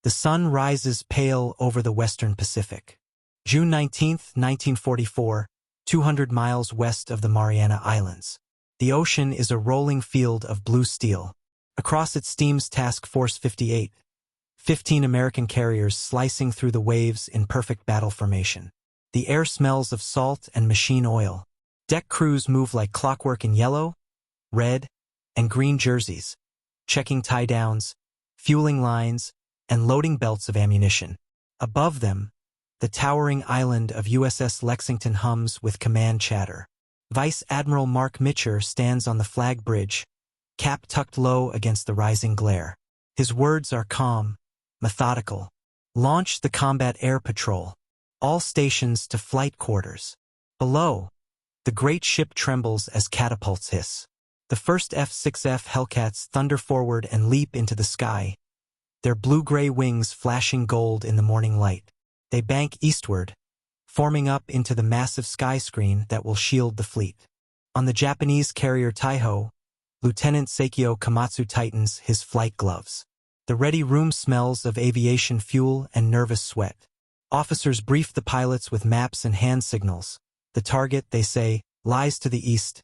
The sun rises pale over the western Pacific. June 19, 1944, 200 miles west of the Mariana Islands. The ocean is a rolling field of blue steel. Across it steams Task Force 58, 15 American carriers slicing through the waves in perfect battle formation. The air smells of salt and machine oil. Deck crews move like clockwork in yellow, red, and green jerseys, checking tie-downs, fueling lines, and loading belts of ammunition. Above them, the towering island of USS Lexington hums with command chatter. Vice Admiral Mark Mitcher stands on the flag bridge, cap tucked low against the rising glare. His words are calm, methodical. Launch the combat air patrol. All stations to flight quarters. Below, the great ship trembles as catapults hiss. The first F-6F Hellcats thunder forward and leap into the sky, their blue-gray wings flashing gold in the morning light. They bank eastward, forming up into the massive sky screen that will shield the fleet. On the Japanese carrier Taihō, Lieutenant Seikyo Komatsu tightens his flight gloves. The ready room smells of aviation fuel and nervous sweat. Officers brief the pilots with maps and hand signals. The target, they say, lies to the east,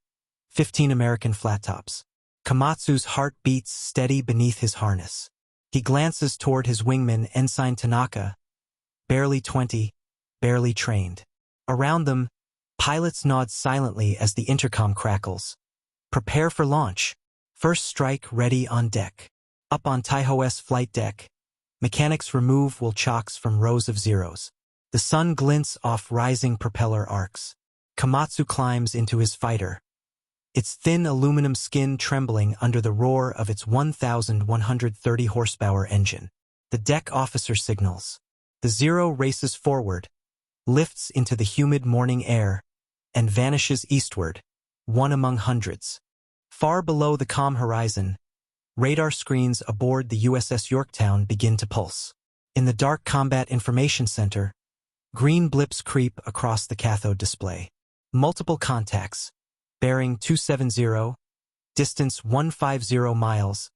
15 American flat tops. Komatsu's heart beats steady beneath his harness. He glances toward his wingman, Ensign Tanaka, barely 20, barely trained. Around them, pilots nod silently as the intercom crackles. Prepare for launch. First strike ready on deck. Up on Taihō's flight deck, mechanics remove wool chocks from rows of zeros. The sun glints off rising propeller arcs. Komatsu climbs into his fighter, its thin aluminum skin trembling under the roar of its 1,130 horsepower engine. The deck officer signals. The Zero races forward, lifts into the humid morning air, and vanishes eastward, one among hundreds. Far below the calm horizon, radar screens aboard the USS Yorktown begin to pulse. In the dark combat information center, green blips creep across the cathode display. Multiple contacts, bearing 270, distance 150 miles,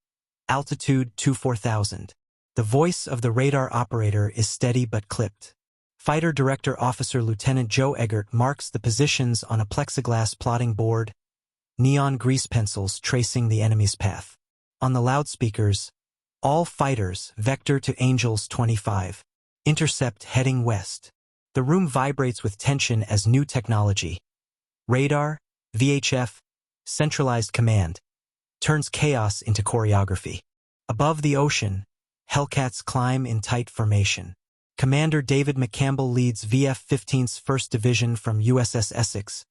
altitude 24,000. The voice of the radar operator is steady but clipped. Fighter Director Officer Lieutenant Joe Eggert marks the positions on a plexiglass plotting board, neon grease pencils tracing the enemy's path. On the loudspeakers, all fighters vector to Angels 25. Intercept heading west. The room vibrates with tension as new technology, radar, VHF, centralized command, turns chaos into choreography. Above the ocean, Hellcats climb in tight formation. Commander David McCampbell leads VF-15's 1st Division from USS Essex,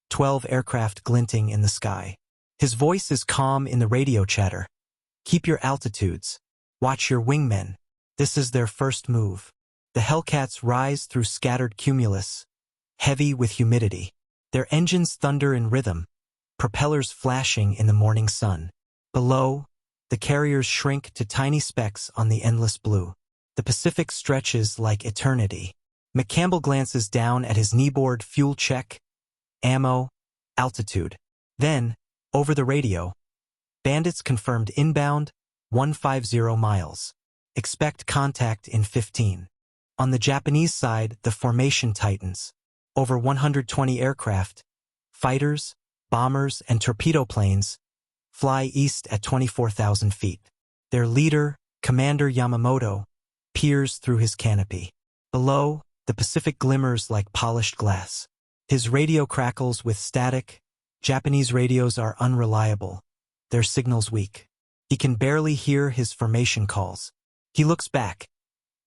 12 aircraft glinting in the sky. His voice is calm in the radio chatter. Keep your altitudes. Watch your wingmen. This is their first move. The Hellcats rise through scattered cumulus, heavy with humidity. Their engines thunder in rhythm, propellers flashing in the morning sun. Below, the carriers shrink to tiny specks on the endless blue. The Pacific stretches like eternity. McCampbell glances down at his kneeboard: fuel check, ammo, altitude. Then, over the radio, bandits confirmed inbound, 150 miles. Expect contact in 15. On the Japanese side, the formation tightens. Over 120 aircraft, fighters, bombers, and torpedo planes fly east at 24,000 feet. Their leader, Commander Yamamoto, peers through his canopy. Below, the Pacific glimmers like polished glass. His radio crackles with static. Japanese radios are unreliable, their signals weak. He can barely hear his formation calls. He looks back.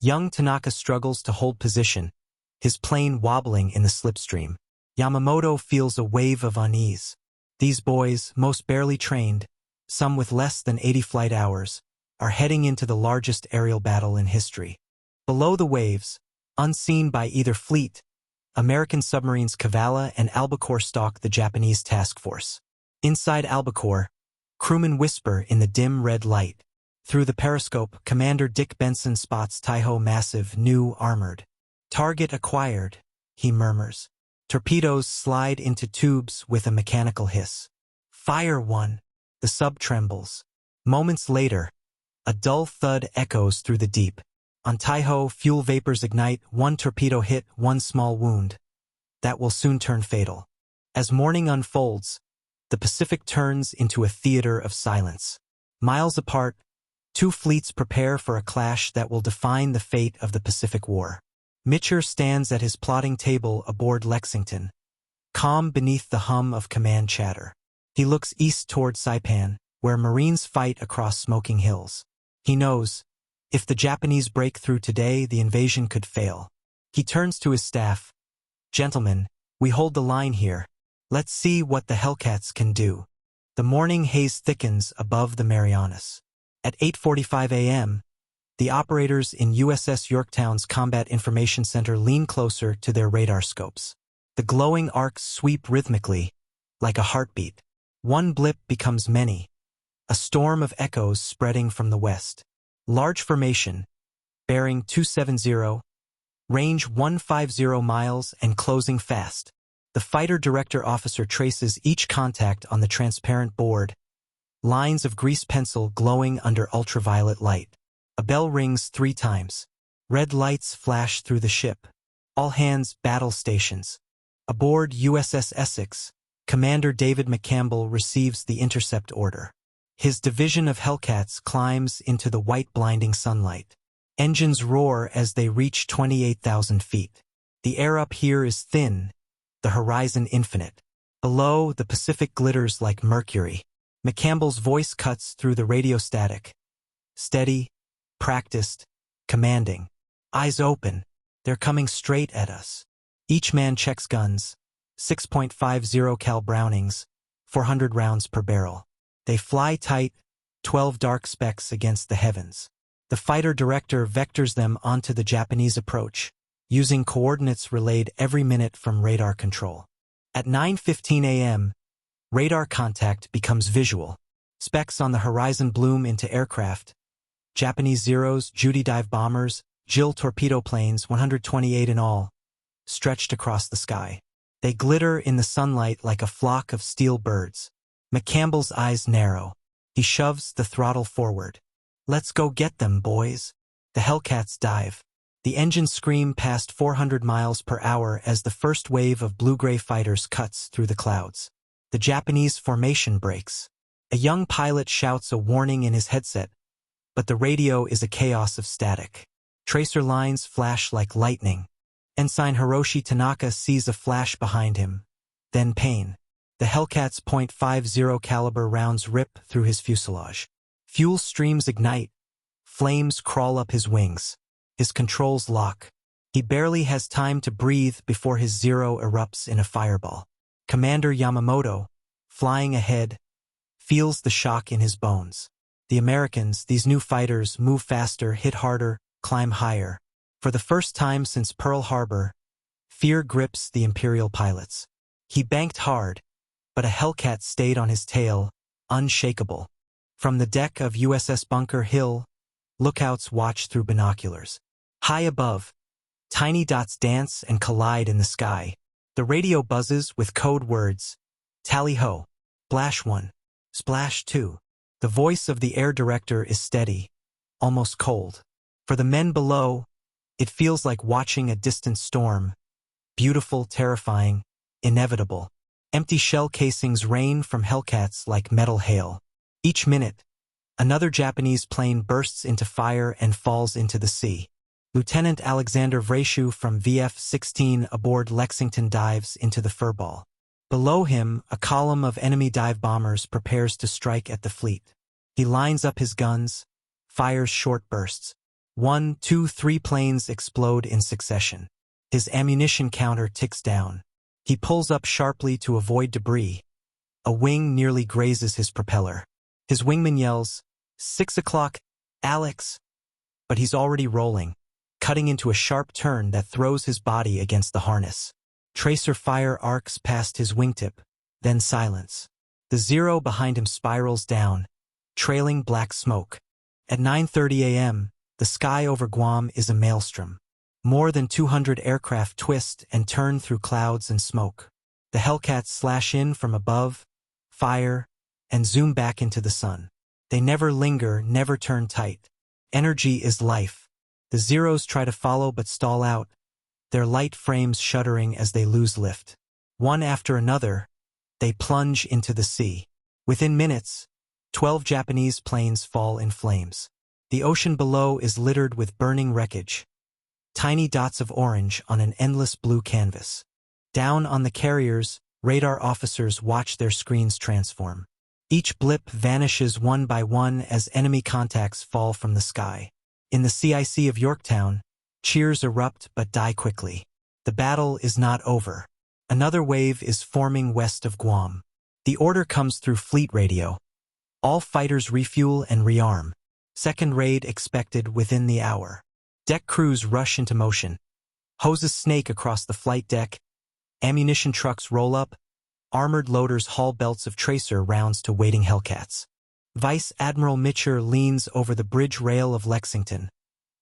Young Tanaka struggles to hold position, his plane wobbling in the slipstream. Yamamoto feels a wave of unease. These boys, most barely trained, some with less than 80 flight hours, are heading into the largest aerial battle in history. Below the waves, unseen by either fleet, American submarines Kavala and Albacore stalk the Japanese task force. Inside Albacore, crewmen whisper in the dim red light. Through the periscope, Commander Dick Benson spots Taihō massive, new, armored. Target acquired, he murmurs. Torpedoes slide into tubes with a mechanical hiss. Fire one. The sub trembles. Moments later, a dull thud echoes through the deep. On Taihō, fuel vapors ignite, one torpedo hit, one small wound. That will soon turn fatal. As morning unfolds, the Pacific turns into a theater of silence. Miles apart, two fleets prepare for a clash that will define the fate of the Pacific War. Mitchell stands at his plotting table aboard Lexington, calm beneath the hum of command chatter. He looks east toward Saipan, where Marines fight across smoking hills. He knows, if the Japanese break through today, the invasion could fail. He turns to his staff. "Gentlemen, we hold the line here. Let's see what the Hellcats can do." The morning haze thickens above the Marianas. At 8:45 a.m., the operators in USS Yorktown's Combat Information Center lean closer to their radar scopes. The glowing arcs sweep rhythmically, like a heartbeat. One blip becomes many, a storm of echoes spreading from the west. Large formation, bearing 270, range 150 miles and closing fast. The fighter director officer traces each contact on the transparent board, lines of grease pencil glowing under ultraviolet light. A bell rings 3 times. Red lights flash through the ship. All hands battle stations. Aboard USS Essex, Commander David McCampbell receives the intercept order. His division of Hellcats climbs into the white blinding sunlight. Engines roar as they reach 28,000 feet. The air up here is thin, the horizon infinite. Below, the Pacific glitters like mercury. McCampbell's voice cuts through the radio static. Steady, practiced, commanding. Eyes open, they're coming straight at us. Each man checks guns, 6.50 cal Brownings, 400 rounds per barrel. They fly tight, 12 dark specks against the heavens. The fighter director vectors them onto the Japanese approach, using coordinates relayed every minute from radar control. At 9:15 a.m., radar contact becomes visual. Specks on the horizon bloom into aircraft. Japanese Zeros, Judy dive bombers, Jill torpedo planes, 128 in all, stretched across the sky. They glitter in the sunlight like a flock of steel birds. McCampbell's eyes narrow. He shoves the throttle forward. "Let's go get them, boys." The Hellcats dive. The engines scream past 400 miles per hour as the first wave of blue-gray fighters cuts through the clouds. The Japanese formation breaks. A young pilot shouts a warning in his headset, but the radio is a chaos of static. Tracer lines flash like lightning. Ensign Hiroshi Tanaka sees a flash behind him, then pain. The Hellcat's .50 caliber rounds rip through his fuselage. Fuel streams ignite. Flames crawl up his wings. His controls lock. He barely has time to breathe before his Zero erupts in a fireball. Commander Yamamoto, flying ahead, feels the shock in his bones. The Americans, these new fighters, move faster, hit harder, climb higher. For the first time since Pearl Harbor, fear grips the Imperial pilots. He banked hard, but a Hellcat stayed on his tail, unshakable. From the deck of USS Bunker Hill, lookouts watch through binoculars. High above, tiny dots dance and collide in the sky. The radio buzzes with code words. Tally-ho, splash 1, splash 2. The voice of the air director is steady, almost cold. For the men below, it feels like watching a distant storm. Beautiful, terrifying, inevitable. Empty shell casings rain from Hellcats like metal hail. Each minute, another Japanese plane bursts into fire and falls into the sea. Lieutenant Alexander Vrashu from VF-16 aboard Lexington dives into the furball. Below him, a column of enemy dive bombers prepares to strike at the fleet. He lines up his guns, fires short bursts. 1, 2, 3 planes explode in succession. His ammunition counter ticks down. He pulls up sharply to avoid debris. A wing nearly grazes his propeller. His wingman yells, "6 o'clock, Alex!" But he's already rolling, cutting into a sharp turn that throws his body against the harness. Tracer fire arcs past his wingtip, then silence. The Zero behind him spirals down, trailing black smoke. At 9:30 a.m., the sky over Guam is a maelstrom. More than 200 aircraft twist and turn through clouds and smoke. The Hellcats slash in from above, fire, and zoom back into the sun. They never linger, never turn tight. Energy is life. The Zeros try to follow but stall out, their light frames shuddering as they lose lift. One after another, they plunge into the sea. Within minutes, 12 Japanese planes fall in flames. The ocean below is littered with burning wreckage, tiny dots of orange on an endless blue canvas. Down on the carriers, radar officers watch their screens transform. Each blip vanishes one by one as enemy contacts fall from the sky. In the CIC of Yorktown, cheers erupt but die quickly. The battle is not over. Another wave is forming west of Guam. The order comes through fleet radio. All fighters refuel and rearm. Second raid expected within the hour. Deck crews rush into motion. Hoses snake across the flight deck. Ammunition trucks roll up. Armored loaders haul belts of tracer rounds to waiting Hellcats. Vice Admiral Mitcher leans over the bridge rail of Lexington,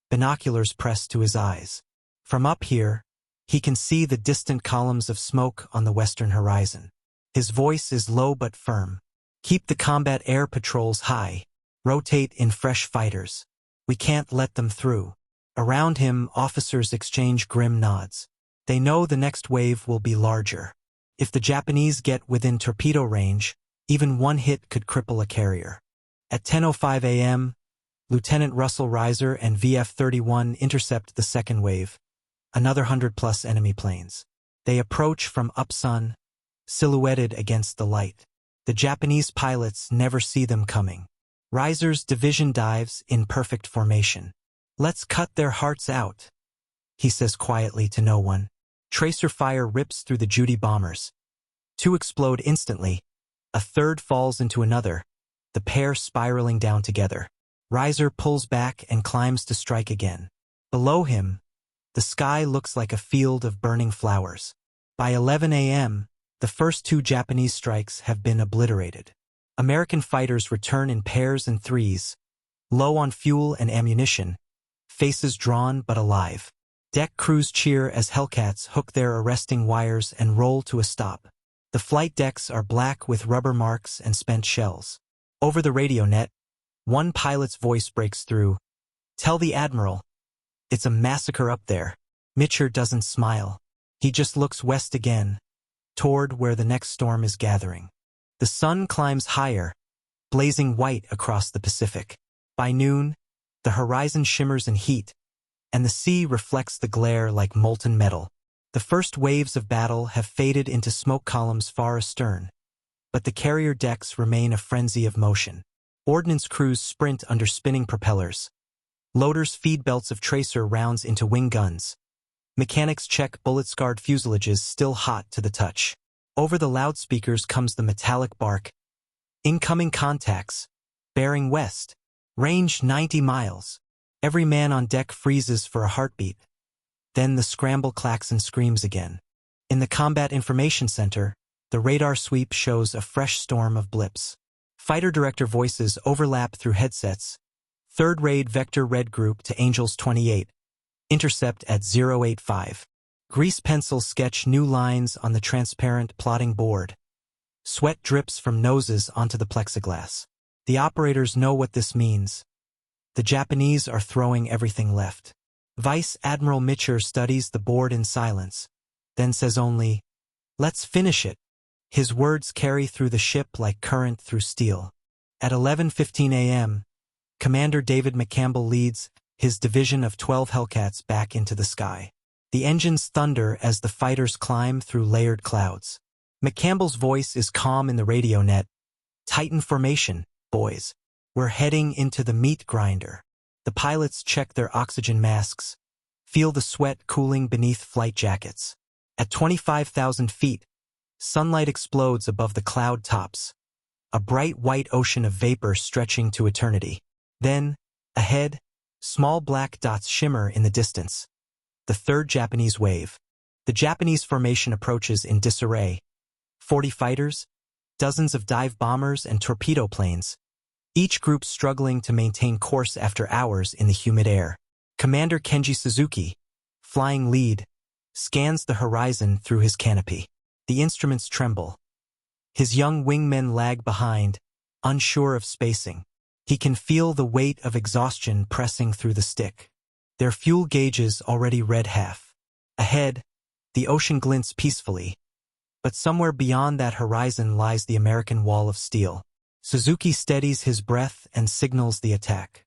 binoculars pressed to his eyes. From up here, he can see the distant columns of smoke on the western horizon. His voice is low but firm. Keep the combat air patrols high. Rotate in fresh fighters. We can't let them through. Around him, officers exchange grim nods. They know the next wave will be larger. If the Japanese get within torpedo range, even one hit could cripple a carrier. At 10:05 a.m., Lieutenant Russell Reiser and VF-31 intercept the second wave, another 100-plus enemy planes. They approach from upsun, silhouetted against the light. The Japanese pilots never see them coming. Reiser's division dives in perfect formation. "Let's cut their hearts out," he says quietly to no one. Tracer fire rips through the Judy bombers. Two explode instantly. A third falls into another, the pair spiraling down together. Reiser pulls back and climbs to strike again. Below him, the sky looks like a field of burning flowers. By 11 a.m., the first two Japanese strikes have been obliterated. American fighters return in pairs and threes, low on fuel and ammunition, faces drawn but alive. Deck crews cheer as Hellcats hook their arresting wires and roll to a stop. The flight decks are black with rubber marks and spent shells. Over the radio net, one pilot's voice breaks through. "Tell the Admiral, it's a massacre up there." Mitcher doesn't smile. He just looks west again, toward where the next storm is gathering. The sun climbs higher, blazing white across the Pacific. By noon, the horizon shimmers in heat, and the sea reflects the glare like molten metal. The first waves of battle have faded into smoke columns far astern, but the carrier decks remain a frenzy of motion. Ordnance crews sprint under spinning propellers. Loaders feed belts of tracer rounds into wing guns. Mechanics check bullet-scarred fuselages still hot to the touch. Over the loudspeakers comes the metallic bark. "Incoming contacts. Bearing west. Range 90 miles. Every man on deck freezes for a heartbeat. Then the scramble klaxon screams again. In the Combat Information Center, the radar sweep shows a fresh storm of blips. Fighter director voices overlap through headsets. Third raid Vector Red Group to Angels 28. Intercept at 085. Grease pencils sketch new lines on the transparent plotting board. Sweat drips from noses onto the plexiglass. The operators know what this means. The Japanese are throwing everything left. Vice Admiral Mitcher studies the board in silence, then says only, "Let's finish it." His words carry through the ship like current through steel. At 11:15 a.m., Commander David McCampbell leads his division of 12 Hellcats back into the sky. The engines thunder as the fighters climb through layered clouds. McCampbell's voice is calm in the radio net. "Tighten formation, boys. We're heading into the meat grinder." The pilots check their oxygen masks, feel the sweat cooling beneath flight jackets. At 25,000 feet, sunlight explodes above the cloud tops, a bright white ocean of vapor stretching to eternity. Then, ahead, small black dots shimmer in the distance. The third Japanese wave. The Japanese formation approaches in disarray. 40 fighters, dozens of dive bombers and torpedo planes, each group struggling to maintain course after hours in the humid air. Commander Kenji Suzuki, flying lead, scans the horizon through his canopy. The instruments tremble. His young wingmen lag behind, unsure of spacing. He can feel the weight of exhaustion pressing through the stick. their fuel gauges already red half. Ahead, the ocean glints peacefully, but somewhere beyond that horizon lies the American wall of steel. Suzuki steadies his breath and signals the attack.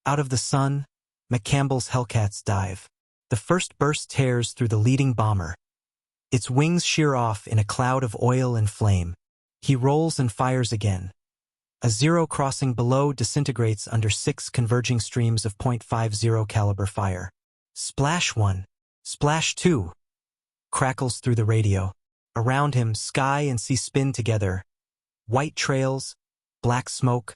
Out of the sun, McCampbell's Hellcats dive. The first burst tears through the leading bomber. Its wings shear off in a cloud of oil and flame. He rolls and fires again. A Zero crossing below disintegrates under 6 converging streams of .50 caliber fire. Splash 1. Splash 2. Crackles through the radio. Around him, sky and sea spin together. White trails, black smoke,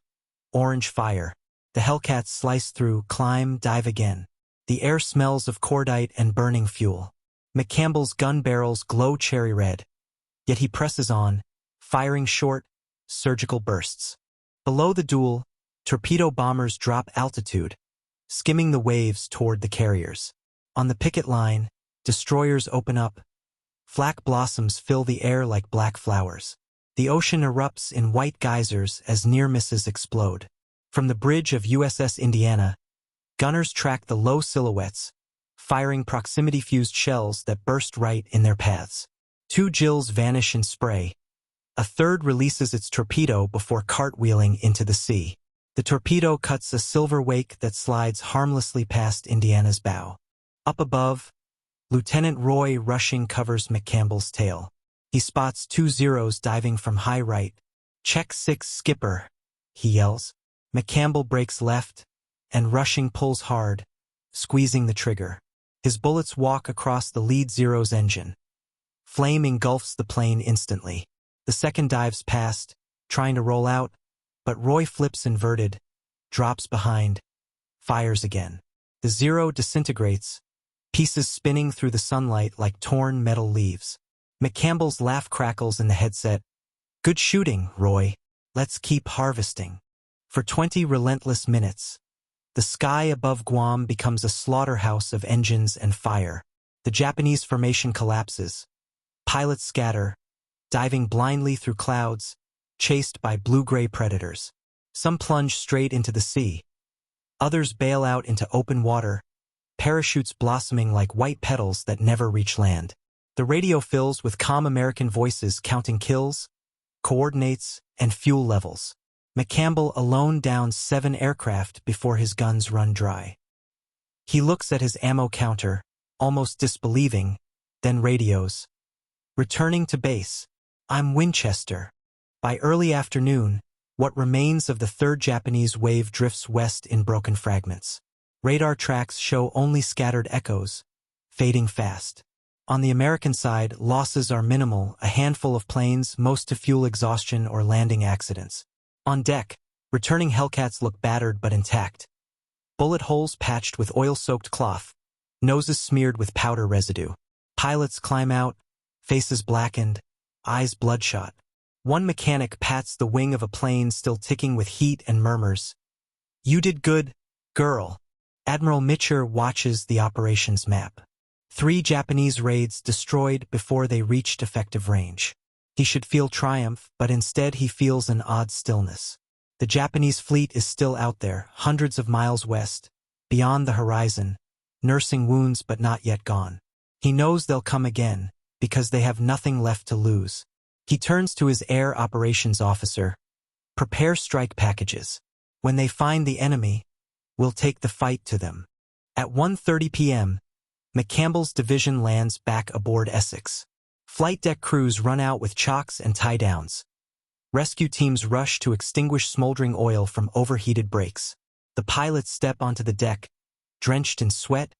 orange fire. The Hellcats slice through, climb, dive again. The air smells of cordite and burning fuel. McCampbell's gun barrels glow cherry red. Yet he presses on, firing short, surgical bursts. Below the duel, torpedo bombers drop altitude, skimming the waves toward the carriers. On the picket line, destroyers open up. Flak blossoms fill the air like black flowers. The ocean erupts in white geysers as near misses explode. From the bridge of USS Indiana, gunners track the low silhouettes, firing proximity-fused shells that burst right in their paths. 2 Jills vanish in spray. A third releases its torpedo before cartwheeling into the sea. The torpedo cuts a silver wake that slides harmlessly past Indiana's bow. Up above, Lieutenant Roy Rushing covers McCampbell's tail. He spots 2 Zeros diving from high right. "Check 6, skipper," he yells. McCampbell breaks left, and Rushing pulls hard, squeezing the trigger. His bullets walk across the lead Zero's engine. Flame engulfs the plane instantly. The second dives past, trying to roll out, but Roy flips inverted, drops behind, fires again. The Zero disintegrates, pieces spinning through the sunlight like torn metal leaves. McCampbell's laugh crackles in the headset. "Good shooting, Roy. Let's keep harvesting." For 20 relentless minutes, the sky above Guam becomes a slaughterhouse of engines and fire. The Japanese formation collapses. Pilots scatter, diving blindly through clouds, chased by blue-gray predators. Some plunge straight into the sea. Others bail out into open water, parachutes blossoming like white petals that never reach land. The radio fills with calm American voices counting kills, coordinates, and fuel levels. McCampbell alone downs 7 aircraft before his guns run dry. He looks at his ammo counter, almost disbelieving, then radios. "Returning to base. I'm Winchester." By early afternoon, what remains of the 3rd Japanese wave drifts west in broken fragments. Radar tracks show only scattered echoes, fading fast. On the American side, losses are minimal, a handful of planes, most to fuel exhaustion or landing accidents. On deck, returning Hellcats look battered but intact. Bullet holes patched with oil-soaked cloth, noses smeared with powder residue. Pilots climb out, faces blackened, eyes bloodshot. One mechanic pats the wing of a plane still ticking with heat and murmurs, "You did good, girl." Admiral Mitcher watches the operations map. 3 Japanese raids destroyed before they reached effective range. He should feel triumph, but instead he feels an odd stillness. The Japanese fleet is still out there, hundreds of miles west, beyond the horizon, nursing wounds but not yet gone. He knows they'll come again, because they have nothing left to lose. He turns to his air operations officer. "Prepare strike packages. When they find the enemy, we'll take the fight to them." At 1:30 p.m., McCampbell's division lands back aboard Essex. Flight deck crews run out with chocks and tie-downs. Rescue teams rush to extinguish smoldering oil from overheated brakes. The pilots step onto the deck, drenched in sweat,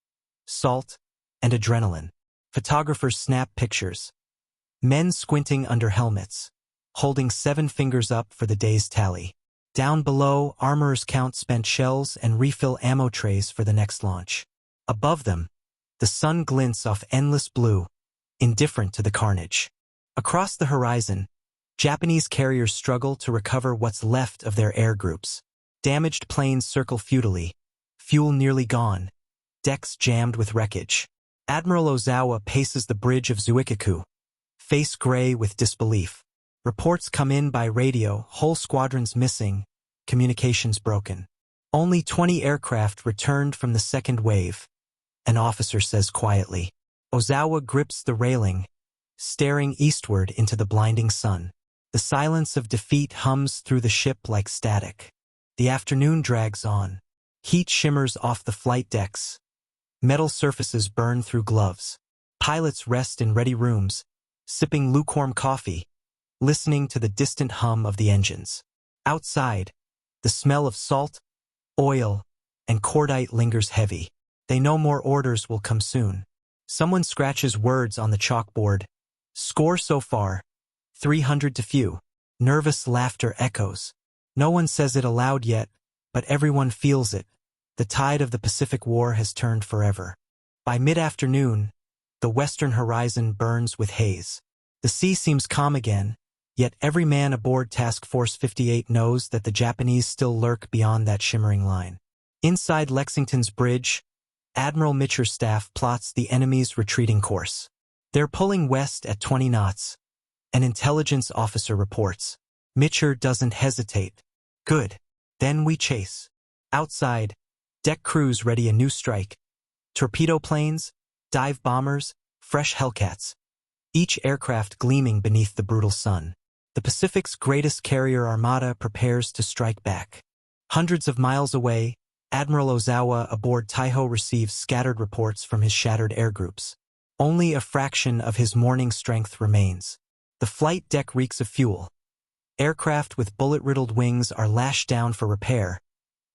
salt, and adrenaline. Photographers snap pictures. Men squinting under helmets, holding 7 fingers up for the day's tally. Down below, armorers count spent shells and refill ammo trays for the next launch. Above them, the sun glints off endless blue, indifferent to the carnage. Across the horizon, Japanese carriers struggle to recover what's left of their air groups. Damaged planes circle futilely, fuel nearly gone, decks jammed with wreckage. Admiral Ozawa paces the bridge of Zuikaku, face gray with disbelief. Reports come in by radio, whole squadrons missing, communications broken. Only 20 aircraft returned from the second wave, an officer says quietly. Ozawa grips the railing, staring eastward into the blinding sun. The silence of defeat hums through the ship like static. The afternoon drags on. Heat shimmers off the flight decks. Metal surfaces burn through gloves. Pilots rest in ready rooms, sipping lukewarm coffee, listening to the distant hum of the engines. Outside, the smell of salt, oil, and cordite lingers heavy. They know more orders will come soon. Someone scratches words on the chalkboard. Score so far, 300 to few. Nervous laughter echoes. No one says it aloud yet, but everyone feels it. The tide of the Pacific War has turned forever. By mid-afternoon, the western horizon burns with haze. The sea seems calm again, yet every man aboard Task Force 58 knows that the Japanese still lurk beyond that shimmering line. Inside Lexington's bridge, Admiral Mitcher's staff plots the enemy's retreating course. They're pulling west at 20 knots. An intelligence officer reports. Mitcher doesn't hesitate. Good. Then we chase. Outside, deck crews ready a new strike. Torpedo planes, dive bombers, fresh Hellcats. Each aircraft gleaming beneath the brutal sun. The Pacific's greatest carrier armada prepares to strike back. Hundreds of miles away, Admiral Ozawa aboard Taihō receives scattered reports from his shattered air groups. Only a fraction of his morning strength remains. The flight deck reeks of fuel. Aircraft with bullet-riddled wings are lashed down for repair,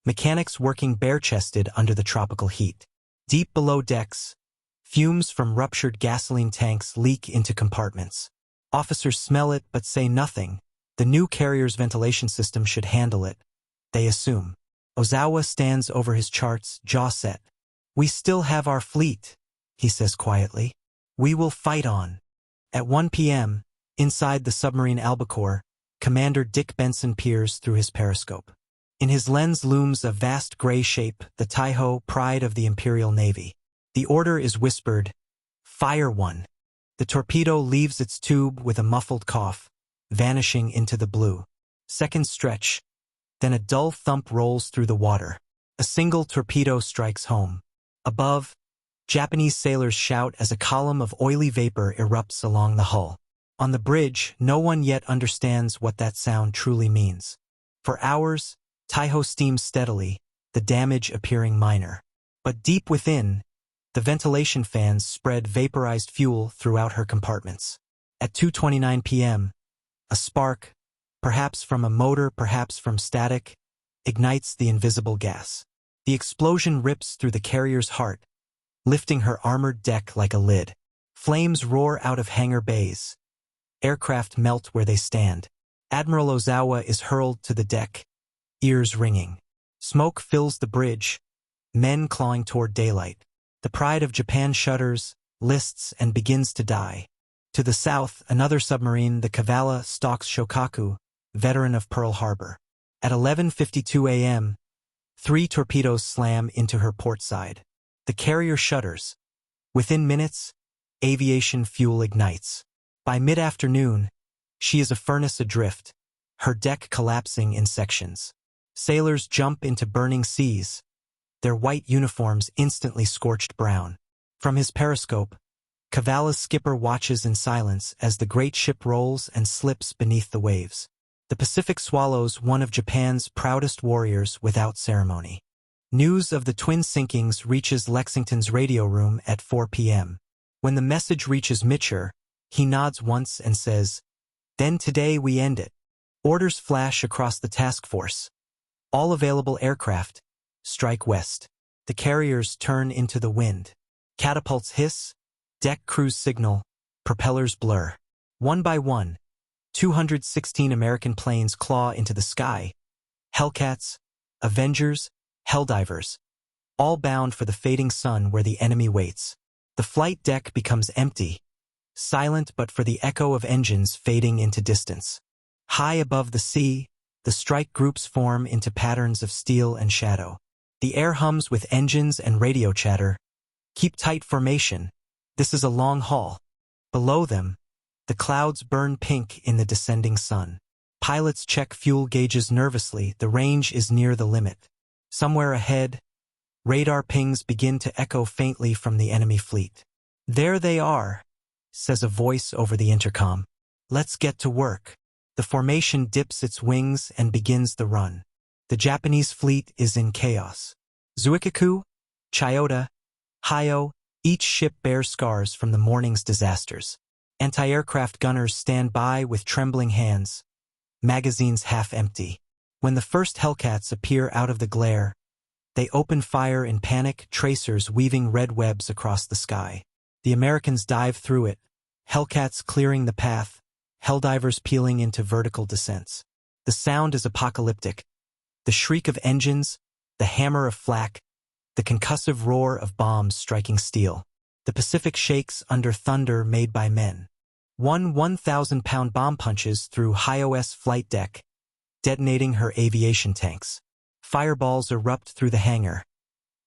mechanics working bare-chested under the tropical heat. Deep below decks, fumes from ruptured gasoline tanks leak into compartments. Officers smell it but say nothing. The new carrier's ventilation system should handle it, they assume. Ozawa stands over his charts, jaw set. We still have our fleet, he says quietly. We will fight on. At 1 p.m., inside the submarine albacore, Commander Dick Benson peers through his periscope. In his lens looms a vast gray shape, the Taihō, pride of the Imperial Navy. The order is whispered, "Fire one." The torpedo leaves its tube with a muffled cough, vanishing into the blue. Seconds stretch, then a dull thump rolls through the water. A single torpedo strikes home. Above, Japanese sailors shout as a column of oily vapor erupts along the hull. On the bridge, no one yet understands what that sound truly means. For hours, Taihō steams steadily, the damage appearing minor. But deep within, the ventilation fans spread vaporized fuel throughout her compartments. At 2:29 p.m., a spark, perhaps from a motor, perhaps from static, ignites the invisible gas. The explosion rips through the carrier's heart, lifting her armored deck like a lid. Flames roar out of hangar bays. Aircraft melt where they stand. Admiral Ozawa is hurled to the deck, ears ringing. Smoke fills the bridge, men clawing toward daylight. The pride of Japan shudders, lists, and begins to die. To the south, another submarine, the Kavala, stalks Shōkaku, veteran of Pearl Harbor. At 11:52 a.m., 3 torpedoes slam into her port side. The carrier shudders. Within minutes, aviation fuel ignites. By mid-afternoon, she is a furnace adrift, her deck collapsing in sections. Sailors jump into burning seas, their white uniforms instantly scorched brown. From his periscope, Kavala's skipper watches in silence as the great ship rolls and slips beneath the waves. The Pacific swallows one of Japan's proudest warriors without ceremony. News of the twin sinkings reaches Lexington's radio room at 4 p.m. When the message reaches Mitcher, he nods once and says, "Then today we end it." Orders flash across the task force. All available aircraft, strike west. The carriers turn into the wind. Catapults hiss, deck crews signal, propellers blur. One by one, 216 American planes claw into the sky. Hellcats, Avengers, Helldivers, all bound for the fading sun where the enemy waits. The flight deck becomes empty, silent but for the echo of engines fading into distance. High above the sea, the strike groups form into patterns of steel and shadow. The air hums with engines and radio chatter. Keep tight formation. This is a long haul. Below them, the clouds burn pink in the descending sun. Pilots check fuel gauges nervously. The range is near the limit. Somewhere ahead, Radar pings begin to echo faintly from the enemy fleet. "There they are," says a voice over the intercom. "Let's get to work." The formation dips its wings and begins the run. The Japanese fleet is in chaos. Shōkaku, Chiyoda, Taihō, each ship bears scars from the morning's disasters. Anti-aircraft gunners stand by with trembling hands, magazines half empty. When the first Hellcats appear out of the glare, they open fire in panic, tracers weaving red webs across the sky. The Americans dive through it, Hellcats clearing the path, Helldivers peeling into vertical descents. The sound is apocalyptic. The shriek of engines, the hammer of flak, the concussive roar of bombs striking steel. The Pacific shakes under thunder made by men. One 1,000-pound bomb punches through Taihō's flight deck, detonating her aviation tanks. Fireballs erupt through the hangar.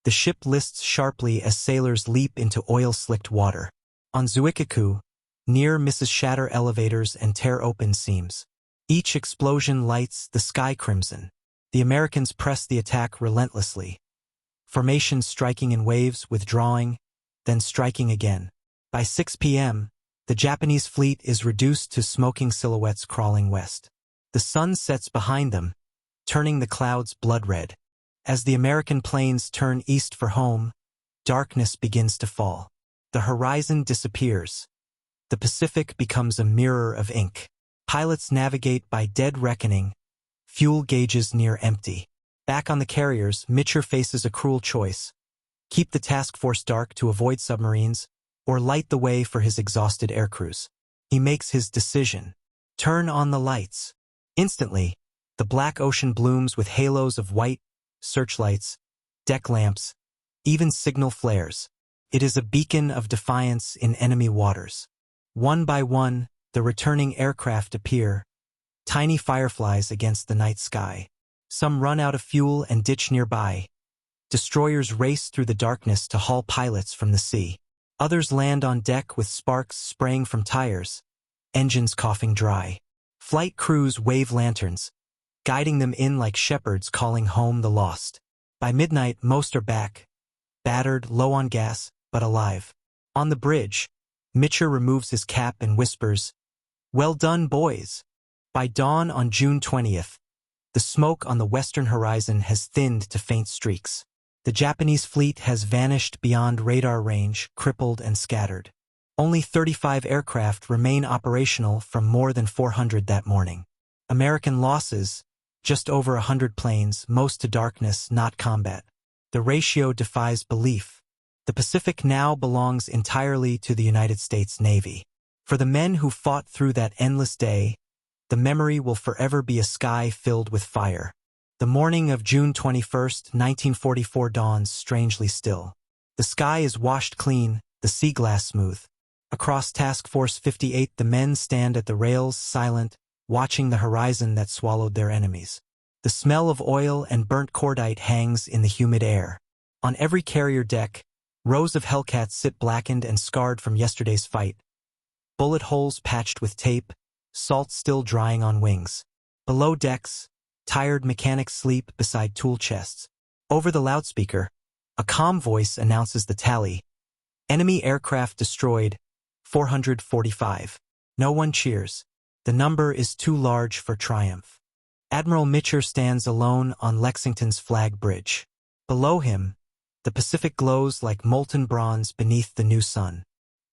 The ship lists sharply as sailors leap into oil-slicked water. On Shōkaku, near misses shatter elevators and tear open seams. Each explosion lights the sky crimson. The Americans press the attack relentlessly. Formations striking in waves, withdrawing, then striking again. By 6 p.m., the Japanese fleet is reduced to smoking silhouettes crawling west. The sun sets behind them, turning the clouds blood red. As the American planes turn east for home, darkness begins to fall. The horizon disappears. The Pacific becomes a mirror of ink. Pilots navigate by dead reckoning, fuel gauges near empty. Back on the carriers, Mitcher faces a cruel choice. Keep the task force dark to avoid submarines, or light the way for his exhausted aircrews. He makes his decision. Turn on the lights. Instantly, the black ocean blooms with halos of white, searchlights, deck lamps, even signal flares. It is a beacon of defiance in enemy waters. One by one, the returning aircraft appear, tiny fireflies against the night sky. Some run out of fuel and ditch nearby. Destroyers race through the darkness to haul pilots from the sea. Others land on deck with sparks spraying from tires, engines coughing dry. Flight crews wave lanterns, guiding them in like shepherds calling home the lost. By midnight, most are back, battered, low on gas, but alive. On the bridge, Mitcher removes his cap and whispers, "Well done, boys." By dawn on June 20th, the smoke on the western horizon has thinned to faint streaks. The Japanese fleet has vanished beyond radar range, crippled and scattered. Only 35 aircraft remain operational from more than 400 that morning. American losses, just over 100 planes, most to darkness, not combat. The ratio defies belief. The Pacific now belongs entirely to the United States Navy. For the men who fought through that endless day, the memory will forever be a sky filled with fire. The morning of June 21st, 1944 dawns strangely still. The sky is washed clean, the sea glass smooth. Across Task Force 58, the men stand at the rails, silent, watching the horizon that swallowed their enemies. The smell of oil and burnt cordite hangs in the humid air. On every carrier deck, rows of Hellcats sit blackened and scarred from yesterday's fight. Bullet holes patched with tape, salt still drying on wings. Below decks, tired mechanics sleep beside tool chests. Over the loudspeaker, a calm voice announces the tally. Enemy aircraft destroyed, 445. No one cheers. The number is too large for triumph. Admiral Mitcher stands alone on Lexington's flag bridge. Below him, the Pacific glows like molten bronze beneath the new sun.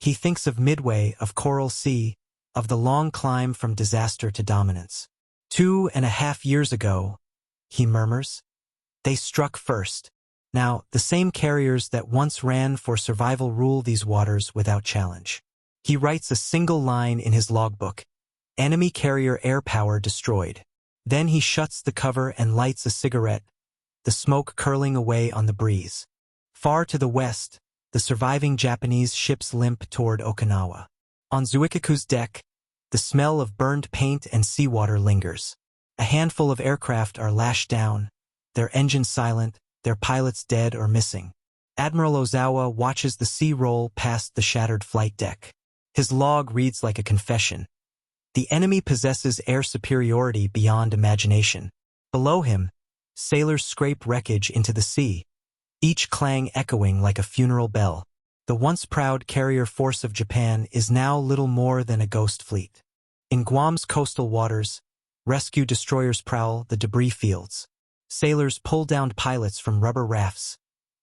He thinks of Midway, of Coral Sea, of the long climb from disaster to dominance. 2.5 years ago, he murmurs, they struck first. Now, the same carriers that once ran for survival rule these waters without challenge. He writes a single line in his logbook, enemy carrier air power destroyed. Then he shuts the cover and lights a cigarette, the smoke curling away on the breeze. Far to the west, the surviving Japanese ships limp toward Okinawa. On Shōkaku's deck, the smell of burned paint and seawater lingers. A handful of aircraft are lashed down, their engines silent, their pilots dead or missing. Admiral Ozawa watches the sea roll past the shattered flight deck. His log reads like a confession. The enemy possesses air superiority beyond imagination. Below him, sailors scrape wreckage into the sea, each clang echoing like a funeral bell. The once proud carrier force of Japan is now little more than a ghost fleet. In Guam's coastal waters, rescue destroyers prowl the debris fields. Sailors pull down pilots from rubber rafts,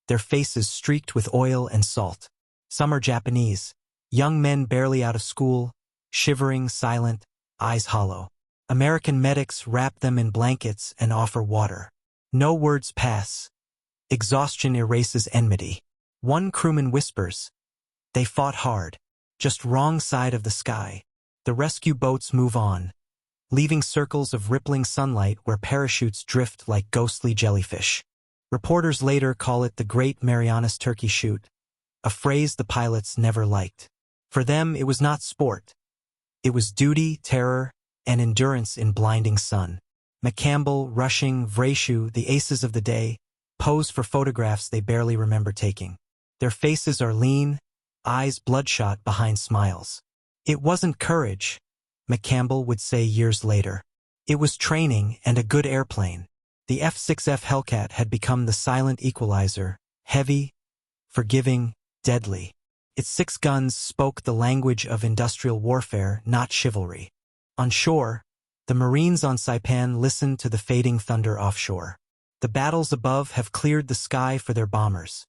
their faces streaked with oil and salt. Some are Japanese, young men barely out of school, shivering, silent, eyes hollow. American medics wrap them in blankets and offer water. No words pass. Exhaustion erases enmity. One crewman whispers, "They fought hard, just wrong side of the sky." The rescue boats move on, leaving circles of rippling sunlight where parachutes drift like ghostly jellyfish. Reporters later call it the Great Marianas Turkey Shoot, a phrase the pilots never liked. For them, it was not sport. It was duty, terror, and endurance in blinding sun. McCampbell, Rushing, Vrashu, the aces of the day, pose for photographs they barely remember taking. Their faces are lean, eyes bloodshot behind smiles. It wasn't courage, McCampbell would say years later. It was training and a good airplane. The F-6F Hellcat had become the silent equalizer, heavy, forgiving, deadly. Its 6 guns spoke the language of industrial warfare, not chivalry. On shore, the Marines on Saipan listened to the fading thunder offshore. The battles above have cleared the sky for their bombers.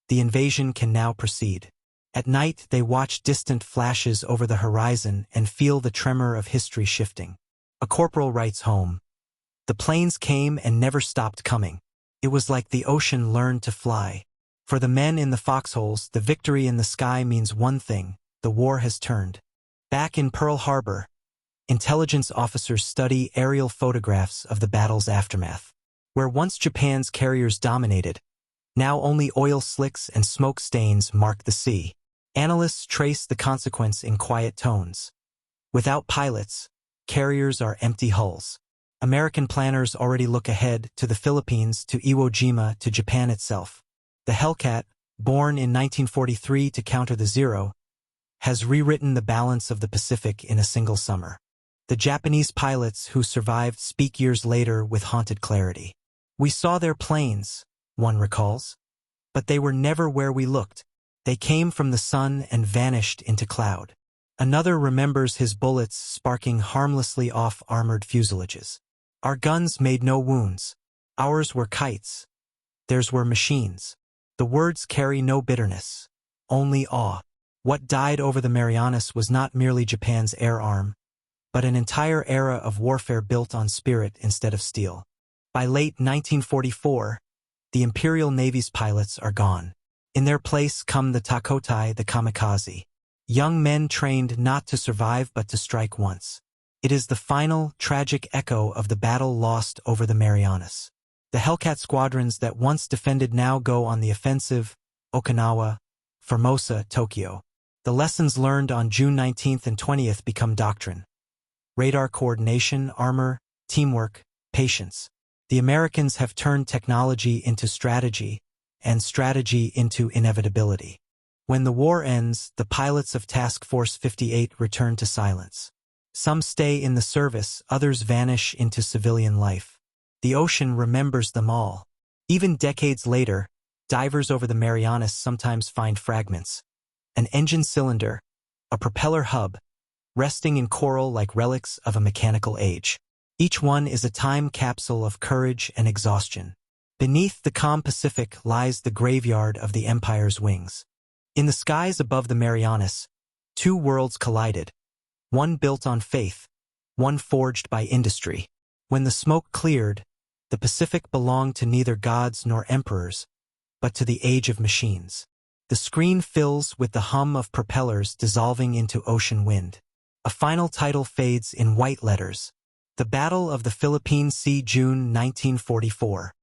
The invasion can now proceed. At night, they watch distant flashes over the horizon and feel the tremor of history shifting. A corporal writes home, "The planes came and never stopped coming. It was like the ocean learned to fly." For the men in the foxholes, the victory in the sky means one thing: the war has turned. Back in Pearl Harbor, intelligence officers study aerial photographs of the battle's aftermath. Where once Japan's carriers dominated, now only oil slicks and smoke stains mark the sea. Analysts trace the consequence in quiet tones. Without pilots, carriers are empty hulls. American planners already look ahead to the Philippines, to Iwo Jima, to Japan itself. The Hellcat, born in 1943 to counter the Zero, has rewritten the balance of the Pacific in a single summer. The Japanese pilots who survived speak years later with haunted clarity. "We saw their planes," one recalls, "but they were never where we looked. They came from the sun and vanished into cloud." Another remembers his bullets sparking harmlessly off armored fuselages. "Our guns made no wounds. Ours were kites. Theirs were machines." The words carry no bitterness, only awe. What died over the Marianas was not merely Japan's air arm, but an entire era of warfare built on spirit instead of steel. By late 1944, the Imperial Navy's pilots are gone. In their place come the Takotai, the kamikaze. Young men trained not to survive but to strike once. It is the final, tragic echo of the battle lost over the Marianas. The Hellcat squadrons that once defended now go on the offensive: Okinawa, Formosa, Tokyo. The lessons learned on June 19th and 20th become doctrine. Radar coordination, armor, teamwork, patience. The Americans have turned technology into strategy, and strategy into inevitability. When the war ends, the pilots of Task Force 58 return to silence. Some stay in the service, others vanish into civilian life. The ocean remembers them all. Even decades later, divers over the Marianas sometimes find fragments: an engine cylinder, a propeller hub, resting in coral like relics of a mechanical age. Each one is a time capsule of courage and exhaustion. Beneath the calm Pacific lies the graveyard of the Empire's wings. In the skies above the Marianas, 2 worlds collided, one built on faith, one forged by industry. When the smoke cleared, the Pacific belonged to neither gods nor emperors, but to the age of machines. The screen fills with the hum of propellers dissolving into ocean wind. A final title fades in white letters: The Battle of the Philippine Sea, June 1944.